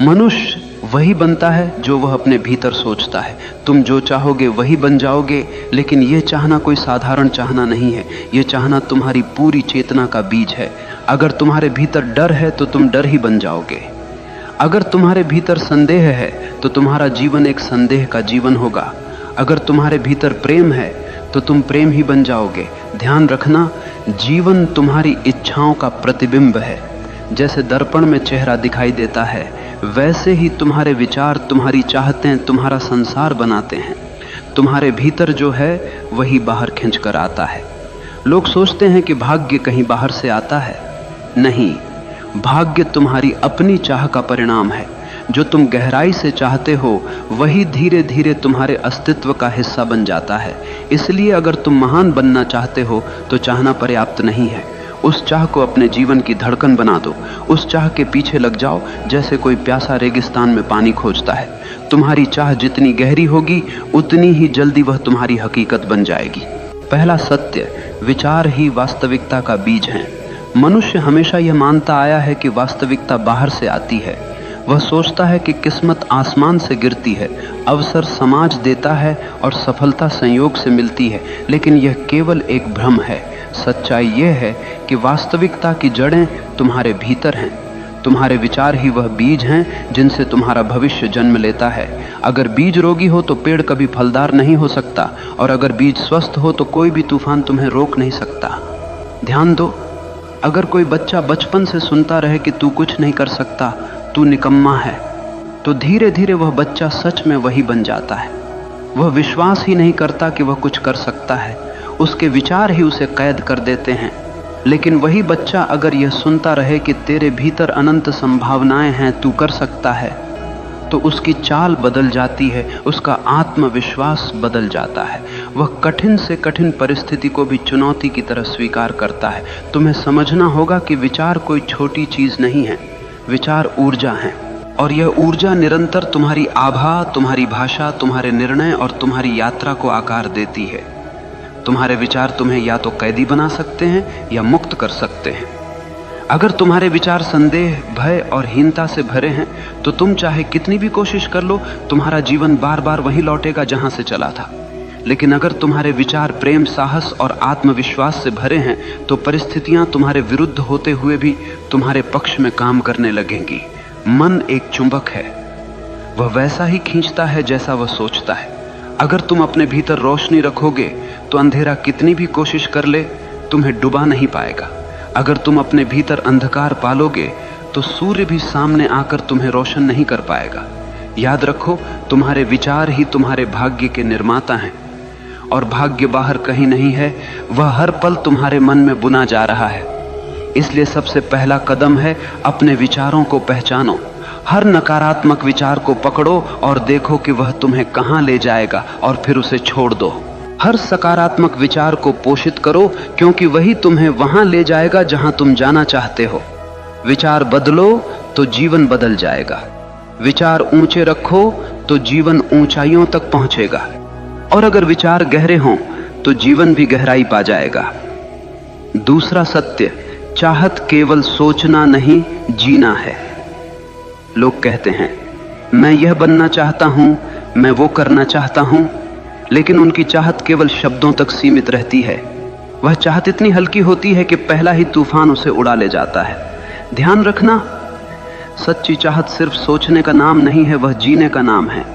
मनुष्य वही बनता है जो वह अपने भीतर सोचता है। तुम जो चाहोगे वही बन जाओगे, लेकिन यह चाहना कोई साधारण चाहना नहीं है। यह चाहना तुम्हारी पूरी चेतना का बीज है। अगर तुम्हारे भीतर डर है तो तुम डर ही बन जाओगे। अगर तुम्हारे भीतर संदेह है तो तुम्हारा जीवन एक संदेह का जीवन होगा। अगर तुम्हारे भीतर प्रेम है तो तुम प्रेम ही बन जाओगे। ध्यान रखना, जीवन तुम्हारी इच्छाओं का प्रतिबिंब है। जैसे दर्पण में चेहरा दिखाई देता है, वैसे ही तुम्हारे विचार, तुम्हारी चाहतें तुम्हारा संसार बनाते हैं। तुम्हारे भीतर जो है वही बाहर खींच कर आता है। लोग सोचते हैं कि भाग्य कहीं बाहर से आता है। नहीं, भाग्य तुम्हारी अपनी चाह का परिणाम है। जो तुम गहराई से चाहते हो वही धीरे धीरे तुम्हारे अस्तित्व का हिस्सा बन जाता है। इसलिए अगर तुम महान बनना चाहते हो तो चाहना पर्याप्त नहीं है। उस चाह को अपने जीवन की धड़कन बना दो। उस चाह के पीछे लग जाओ जैसे कोई प्यासा रेगिस्तान में पानी खोजता है। तुम्हारी चाह जितनी गहरी होगी उतनी ही जल्दी वह तुम्हारी हकीकत बन जाएगी। पहला सत्य, विचार ही वास्तविकता का बीज है। मनुष्य हमेशा यह मानता आया है कि वास्तविकता बाहर से आती है। वह सोचता है कि किस्मत आसमान से गिरती है, अवसर समाज देता है और सफलता संयोग से मिलती है, लेकिन यह केवल एक भ्रम है। सच्चाई यह है कि वास्तविकता की जड़ें तुम्हारे भीतर हैं। तुम्हारे विचार ही वह बीज हैं जिनसे तुम्हारा भविष्य जन्म लेता है। अगर बीज रोगी हो तो पेड़ कभी फलदार नहीं हो सकता, और अगर बीज स्वस्थ हो तो कोई भी तूफान तुम्हें रोक नहीं सकता। ध्यान दो, अगर कोई बच्चा बचपन से सुनता रहे कि तू कुछ नहीं कर सकता, तू निकम्मा है, तो धीरे धीरे वह बच्चा सच में वही बन जाता है। वह विश्वास ही नहीं करता कि वह कुछ कर सकता है। उसके विचार ही उसे कैद कर देते हैं। लेकिन वही बच्चा अगर यह सुनता रहे कि तेरे भीतर अनंत संभावनाएं हैं, तू कर सकता है, तो उसकी चाल बदल जाती है, उसका आत्मविश्वास बदल जाता है। वह कठिन से कठिन परिस्थिति को भी चुनौती की तरह स्वीकार करता है। तुम्हें समझना होगा कि विचार कोई छोटी चीज नहीं है। विचार ऊर्जा है, और यह ऊर्जा निरंतर तुम्हारी आभा, तुम्हारी भाषा, तुम्हारे निर्णय और तुम्हारी यात्रा को आकार देती है। तुम्हारे विचार तुम्हें या तो कैदी बना सकते हैं या मुक्त कर सकते हैं। अगर तुम्हारे विचार संदेह, भय और हीनता से भरे हैं तो तुम चाहे कितनी भी कोशिश कर लो, तुम्हारा जीवन बार बार वहीं लौटेगा जहां से चला था। लेकिन अगर तुम्हारे विचार प्रेम, साहस और आत्मविश्वास से भरे हैं तो परिस्थितियां तुम्हारे विरुद्ध होते हुए भी तुम्हारे पक्ष में काम करने लगेंगी। मन एक चुंबक है, वह वैसा ही खींचता है जैसा वह सोचता है। अगर तुम अपने भीतर रोशनी रखोगे तो अंधेरा कितनी भी कोशिश कर ले तुम्हें डुबा नहीं पाएगा। अगर तुम अपने भीतर अंधकार पालोगे तो सूर्य भी सामने आकर तुम्हें रोशन नहीं कर पाएगा। याद रखो, तुम्हारे विचार ही तुम्हारे भाग्य के निर्माता हैं, और भाग्य बाहर कहीं नहीं है, वह हर पल तुम्हारे मन में बुना जा रहा है। इसलिए सबसे पहला कदम है अपने विचारों को पहचानो। हर नकारात्मक विचार को पकड़ो और देखो कि वह तुम्हें कहां ले जाएगा, और फिर उसे छोड़ दो। हर सकारात्मक विचार को पोषित करो, क्योंकि वही तुम्हें वहां ले जाएगा जहां तुम जाना चाहते हो। विचार बदलो तो जीवन बदल जाएगा। विचार ऊंचे रखो तो जीवन ऊंचाइयों तक पहुंचेगा, और अगर विचार गहरे हों तो जीवन भी गहराई पा जाएगा। दूसरा सत्य, चाहत केवल सोचना नहीं, जीना है। लोग कहते हैं, मैं यह बनना चाहता हूं, मैं वो करना चाहता हूं, लेकिन उनकी चाहत केवल शब्दों तक सीमित रहती है। वह चाहत इतनी हल्की होती है कि पहला ही तूफान उसे उड़ा ले जाता है। ध्यान रखना, सच्ची चाहत सिर्फ सोचने का नाम नहीं है, वह जीने का नाम है।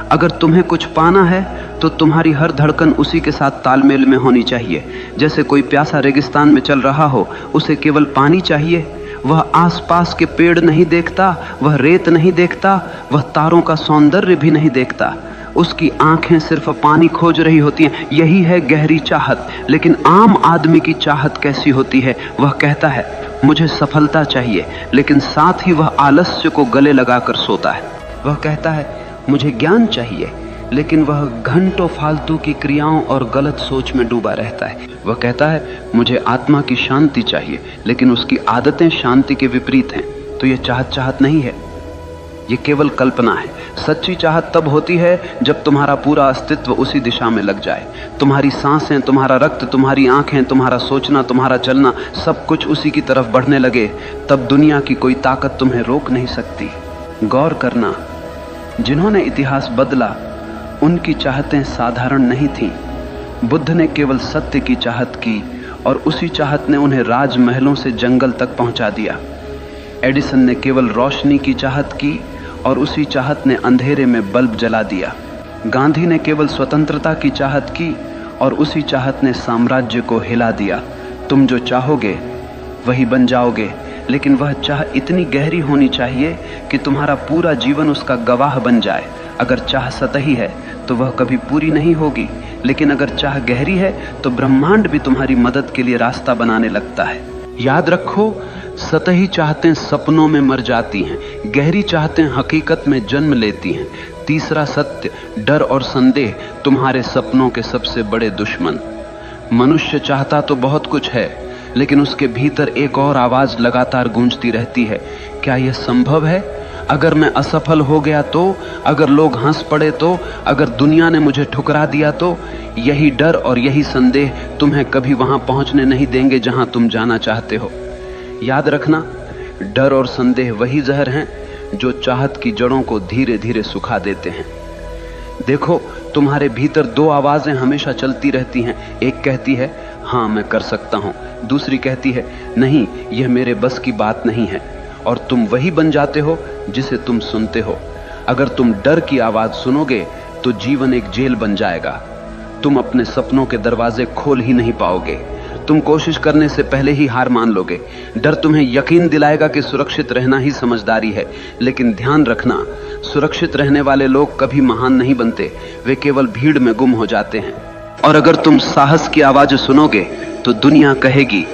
अगर तुम्हें कुछ पाना है तो तुम्हारी हर धड़कन उसी के साथ तालमेल में होनी चाहिए। जैसे कोई प्यासा रेगिस्तान में चल रहा हो, उसे केवल पानी चाहिए। वह आसपास के पेड़ नहीं देखता, वह रेत नहीं देखता, वह तारों का सौंदर्य भी नहीं देखता। उसकी आंखें सिर्फ पानी खोज रही होती हैं। यही है गहरी चाहत। लेकिन आम आदमी की चाहत कैसी होती है? वह कहता है, मुझे सफलता चाहिए, लेकिन साथ ही वह आलस्य को गले लगाकर सोता है। वह कहता है, मुझे ज्ञान चाहिए, लेकिन वह घंटों फालतू की क्रियाओं और गलत सोच में डूबा रहता है। वह कहता है, मुझे आत्मा की शांति चाहिए, लेकिन उसकी आदतें शांति के विपरीत हैं। तो यह चाहत नहीं है, ये केवल कल्पना है। सच्ची चाहत तब होती है जब तुम्हारा पूरा अस्तित्व उसी दिशा में लग जाए। तुम्हारी सांसें, तुम्हारा रक्त, तुम्हारी आंखें, तुम्हारा सोचना, तुम्हारा चलना, सब कुछ उसी की तरफ बढ़ने लगे। तब दुनिया की कोई ताकत तुम्हें रोक नहीं सकती। गौर करना, जिन्होंने इतिहास बदला उनकी चाहतें साधारण नहीं थीं। बुद्ध ने केवल सत्य की चाहत की और उसी चाहत ने उन्हें राजमहलों से जंगल तक पहुंचा दिया। एडिसन ने केवल रोशनी की चाहत की और उसी चाहत ने अंधेरे में बल्ब जला दिया। गांधी ने केवल स्वतंत्रता की चाहत की और उसी चाहत ने साम्राज्य को हिला दिया। तुम जो चाहोगे वही बन जाओगे, लेकिन वह चाह इतनी गहरी होनी चाहिए कि तुम्हारा पूरा जीवन उसका गवाह बन जाए। अगर चाह सतही है तो वह कभी पूरी नहीं होगी, लेकिन अगर चाह गहरी है तो ब्रह्मांड भी तुम्हारी मदद के लिए रास्ता बनाने लगता है। याद रखो, सतही चाहतें सपनों में मर जाती हैं, गहरी चाहतें हकीकत में जन्म लेती हैं। तीसरा सत्य, डर और संदेह तुम्हारे सपनों के सबसे बड़े दुश्मन। मनुष्य चाहता तो बहुत कुछ है, लेकिन उसके भीतर एक और आवाज लगातार गूंजती रहती है, क्या यह संभव है? अगर मैं असफल हो गया तो, अगर लोग हंस पड़े तो, अगर दुनिया ने मुझे ठुकरा दिया तो? यही डर और यही संदेह तुम्हें कभी वहां पहुंचने नहीं देंगे जहां तुम जाना चाहते हो। याद रखना, डर और संदेह वही जहर हैं जो चाहत की जड़ों को धीरे धीरे सुखा देते हैं। देखो, तुम्हारे भीतर दो आवाजें हमेशा चलती रहती हैं। एक कहती है हाँ मैं कर सकता हूं, दूसरी कहती है नहीं यह मेरे बस की बात नहीं है। और तुम वही बन जाते हो जिसे तुम सुनते हो। अगर तुम डर की आवाज सुनोगे तो जीवन एक जेल बन जाएगा। तुम अपने सपनों के दरवाजे खोल ही नहीं पाओगे। तुम कोशिश करने से पहले ही हार मान लोगे। डर तुम्हें यकीन दिलाएगा कि सुरक्षित रहना ही समझदारी है, लेकिन ध्यान रखना, सुरक्षित रहने वाले लोग कभी महान नहीं बनते, वे केवल भीड़ में गुम हो जाते हैं। और अगर तुम साहस की आवाज सुनोगे तो दुनिया कहेगी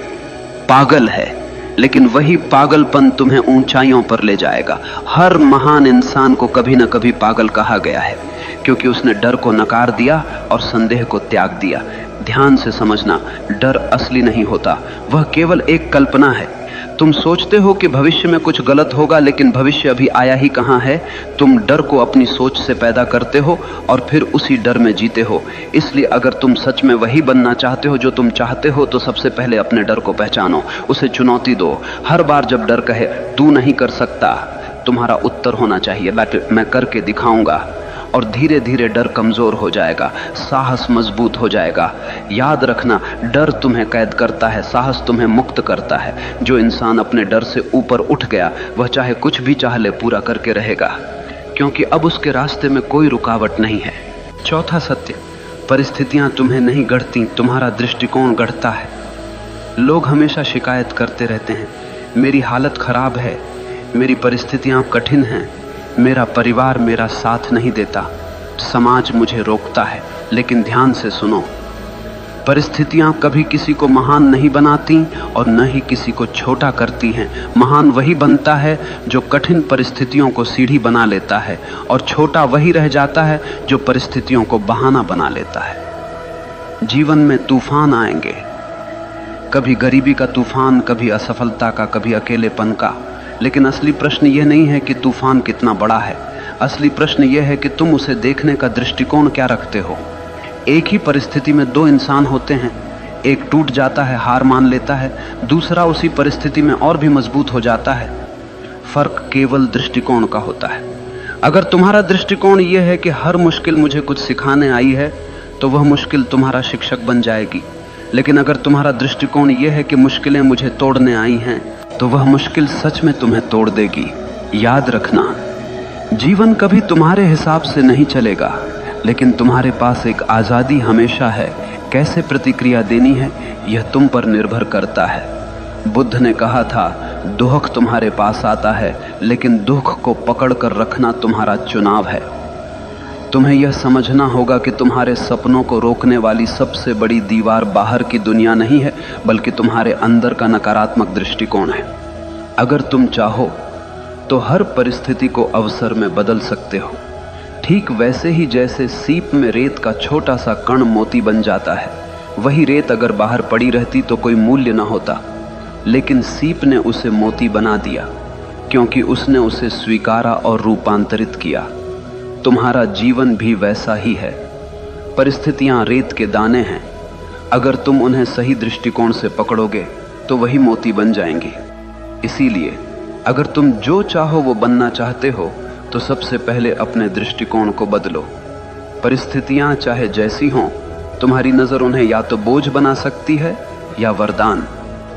पागल है, लेकिन वही पागलपन तुम्हें ऊंचाइयों पर ले जाएगा। हर महान इंसान को कभी न कभी पागल कहा गया है, क्योंकि उसने डर को नकार दिया और संदेह को त्याग दिया। ध्यान से समझना, डर असली नहीं होता, वह केवल एक कल्पना है। तुम सोचते हो कि भविष्य में कुछ गलत होगा, लेकिन भविष्य अभी आया ही कहां है। तुम डर को अपनी सोच से पैदा करते हो और फिर उसी डर में जीते हो। इसलिए अगर तुम सच में वही बनना चाहते हो जो तुम चाहते हो, तो सबसे पहले अपने डर को पहचानो, उसे चुनौती दो। हर बार जब डर कहे तू नहीं कर सकता, तुम्हारा उत्तर होना चाहिए मैं करके दिखाऊंगा। और धीरे धीरे डर कमजोर हो जाएगा, साहस मजबूत हो जाएगा। याद रखना, डर तुम्हें कैद करता है, साहस तुम्हें मुक्त करता है। जो इंसान अपने डर से ऊपर उठ गया, वह चाहे कुछ भी चाह ले पूरा करके रहेगा, क्योंकि अब उसके रास्ते में कोई रुकावट नहीं है। चौथा सत्य, परिस्थितियां तुम्हें नहीं गढ़ती, तुम्हारा दृष्टिकोण गढ़ता है। लोग हमेशा शिकायत करते रहते हैं, मेरी हालत खराब है, मेरी परिस्थितियां कठिन हैं, मेरा परिवार मेरा साथ नहीं देता, समाज मुझे रोकता है। लेकिन ध्यान से सुनो, परिस्थितियां कभी किसी को महान नहीं बनाती और न ही किसी को छोटा करती हैं। महान वही बनता है जो कठिन परिस्थितियों को सीढ़ी बना लेता है, और छोटा वही रह जाता है जो परिस्थितियों को बहाना बना लेता है। जीवन में तूफान आएंगे, कभी गरीबी का तूफान, कभी असफलता का, कभी अकेलेपन का। लेकिन असली प्रश्न यह नहीं है कि तूफान कितना बड़ा है, असली प्रश्न यह है कि तुम उसे देखने का दृष्टिकोण क्या रखते हो। एक ही परिस्थिति में दो इंसान होते हैं, एक टूट जाता है, हार मान लेता है, दूसरा उसी परिस्थिति में और भी मजबूत हो जाता है। फर्क केवल दृष्टिकोण का होता है। अगर तुम्हारा दृष्टिकोण यह है कि हर मुश्किल मुझे कुछ सिखाने आई है, तो वह मुश्किल तुम्हारा शिक्षक बन जाएगी। लेकिन अगर तुम्हारा दृष्टिकोण यह है कि मुश्किलें मुझे तोड़ने आई हैं, तो वह मुश्किल सच में तुम्हें तोड़ देगी। याद रखना, जीवन कभी तुम्हारे हिसाब से नहीं चलेगा, लेकिन तुम्हारे पास एक आजादी हमेशा है। कैसे प्रतिक्रिया देनी है यह तुम पर निर्भर करता है। बुद्ध ने कहा था, दुख तुम्हारे पास आता है, लेकिन दुख को पकड़ कर रखना तुम्हारा चुनाव है। तुम्हें यह समझना होगा कि तुम्हारे सपनों को रोकने वाली सबसे बड़ी दीवार बाहर की दुनिया नहीं है, बल्कि तुम्हारे अंदर का नकारात्मक दृष्टिकोण है। अगर तुम चाहो तो हर परिस्थिति को अवसर में बदल सकते हो, ठीक वैसे ही जैसे सीप में रेत का छोटा सा कण मोती बन जाता है। वही रेत अगर बाहर पड़ी रहती तो कोई मूल्य न होता, लेकिन सीप ने उसे मोती बना दिया, क्योंकि उसने उसे स्वीकारा और रूपांतरित किया। तुम्हारा जीवन भी वैसा ही है। परिस्थितियां रेत के दाने हैं, अगर तुम उन्हें सही दृष्टिकोण से पकड़ोगे तो वही मोती बन जाएंगी। इसीलिए अगर तुम जो चाहो वो बनना चाहते हो तो सबसे पहले अपने दृष्टिकोण को बदलो। परिस्थितियां चाहे जैसी हों, तुम्हारी नजर उन्हें या तो बोझ बना सकती है या वरदान।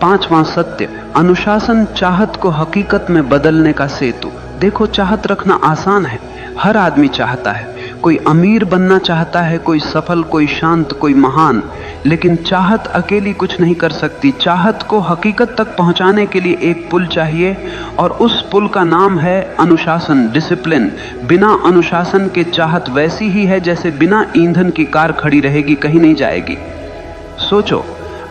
5वां सत्य, अनुशासन चाहत को हकीकत में बदलने का सेतु। देखो, चाहत रखना आसान है, हर आदमी चाहता है। कोई अमीर बनना चाहता है, कोई सफल, कोई शांत, कोई महान, लेकिन चाहत अकेली कुछ नहीं कर सकती। चाहत को हकीकत तक पहुंचाने के लिए एक पुल चाहिए, और उस पुल का नाम है अनुशासन, डिसिप्लिन। बिना अनुशासन के चाहत वैसी ही है जैसे बिना ईंधन की कार खड़ी रहेगी, कहीं नहीं जाएगी। सोचो,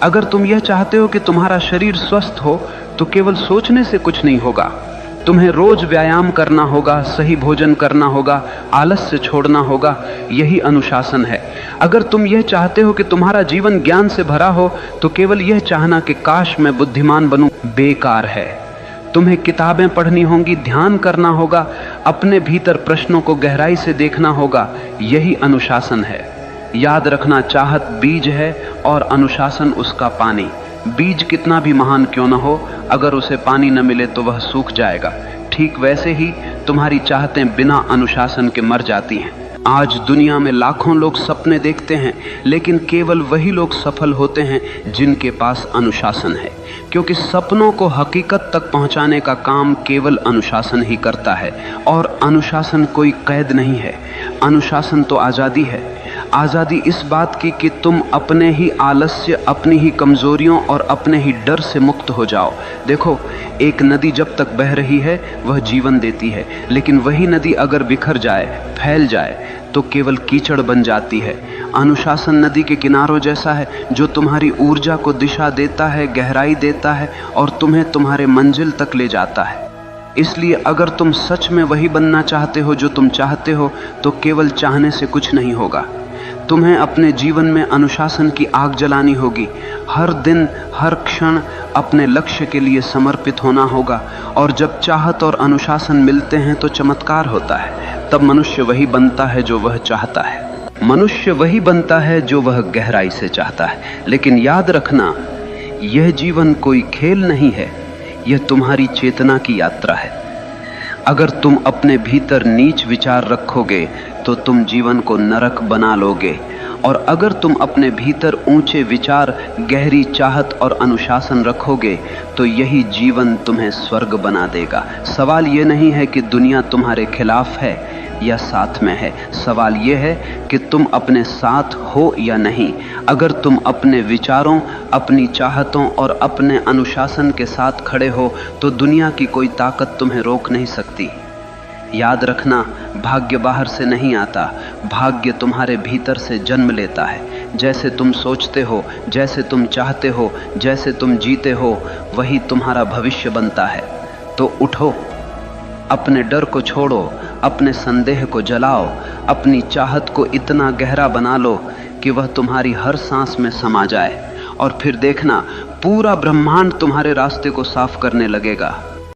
अगर तुम यह चाहते हो कि तुम्हारा शरीर स्वस्थ हो तो केवल सोचने से कुछ नहीं होगा। तुम्हें रोज व्यायाम करना होगा, सही भोजन करना होगा, आलस्य छोड़ना होगा। यही अनुशासन है। अगर तुम यह चाहते हो कि तुम्हारा जीवन ज्ञान से भरा हो तो केवल यह चाहना कि काश मैं बुद्धिमान बनूं बेकार है। तुम्हें किताबें पढ़नी होंगी, ध्यान करना होगा, अपने भीतर प्रश्नों को गहराई से देखना होगा। यही अनुशासन है। याद रखना, चाहत बीज है और अनुशासन उसका पानी। बीज कितना भी महान क्यों न हो, अगर उसे पानी न मिले तो वह सूख जाएगा। ठीक वैसे ही तुम्हारी चाहतें बिना अनुशासन के मर जाती हैं। आज दुनिया में लाखों लोग सपने देखते हैं, लेकिन केवल वही लोग सफल होते हैं जिनके पास अनुशासन है, क्योंकि सपनों को हकीकत तक पहुंचाने का काम केवल अनुशासन ही करता है। और अनुशासन कोई कैद नहीं है, अनुशासन तो आज़ादी है। आज़ादी इस बात की कि तुम अपने ही आलस्य, अपनी ही कमजोरियों और अपने ही डर से मुक्त हो जाओ। देखो, एक नदी जब तक बह रही है वह जीवन देती है, लेकिन वही नदी अगर बिखर जाए, फैल जाए तो केवल कीचड़ बन जाती है। अनुशासन नदी के किनारों जैसा है जो तुम्हारी ऊर्जा को दिशा देता है, गहराई देता है और तुम्हें तुम्हारे मंजिल तक ले जाता है। इसलिए अगर तुम सच में वही बनना चाहते हो जो तुम चाहते हो तो केवल चाहने से कुछ नहीं होगा। तुम्हें अपने जीवन में अनुशासन की आग जलानी होगी। हर दिन, हर क्षण अपने लक्ष्य के लिए समर्पित होना होगा। और जब चाहत और अनुशासन मिलते हैं तो चमत्कार होता है। तब मनुष्य वही बनता है जो वह चाहता है। मनुष्य वही बनता है जो वह गहराई से चाहता है। लेकिन याद रखना, यह जीवन कोई खेल नहीं है, यह तुम्हारी चेतना की यात्रा है। अगर तुम अपने भीतर नीच विचार रखोगे तो तुम जीवन को नरक बना लोगे, और अगर तुम अपने भीतर ऊंचे विचार, गहरी चाहत और अनुशासन रखोगे तो यही जीवन तुम्हें स्वर्ग बना देगा। सवाल यह नहीं है कि दुनिया तुम्हारे खिलाफ है या साथ में है, सवाल यह है कि तुम अपने साथ हो या नहीं। अगर तुम अपने विचारों, अपनी चाहतों और अपने अनुशासन के साथ खड़े हो तो दुनिया की कोई ताकत तुम्हें रोक नहीं सकती। याद रखना, भाग्य बाहर से नहीं आता, भाग्य तुम्हारे भीतर से जन्म लेता है। जैसे तुम सोचते हो, जैसे तुम चाहते हो, जैसे तुम जीते हो, वही तुम्हारा भविष्य बनता है। तो उठो, अपने डर को छोड़ो, अपने संदेह को जलाओ, अपनी चाहत को इतना गहरा बना लो कि वह तुम्हारी हर सांस में समा जाए, और फिर देखना पूरा ब्रह्मांड तुम्हारे रास्ते को साफ करने लगेगा।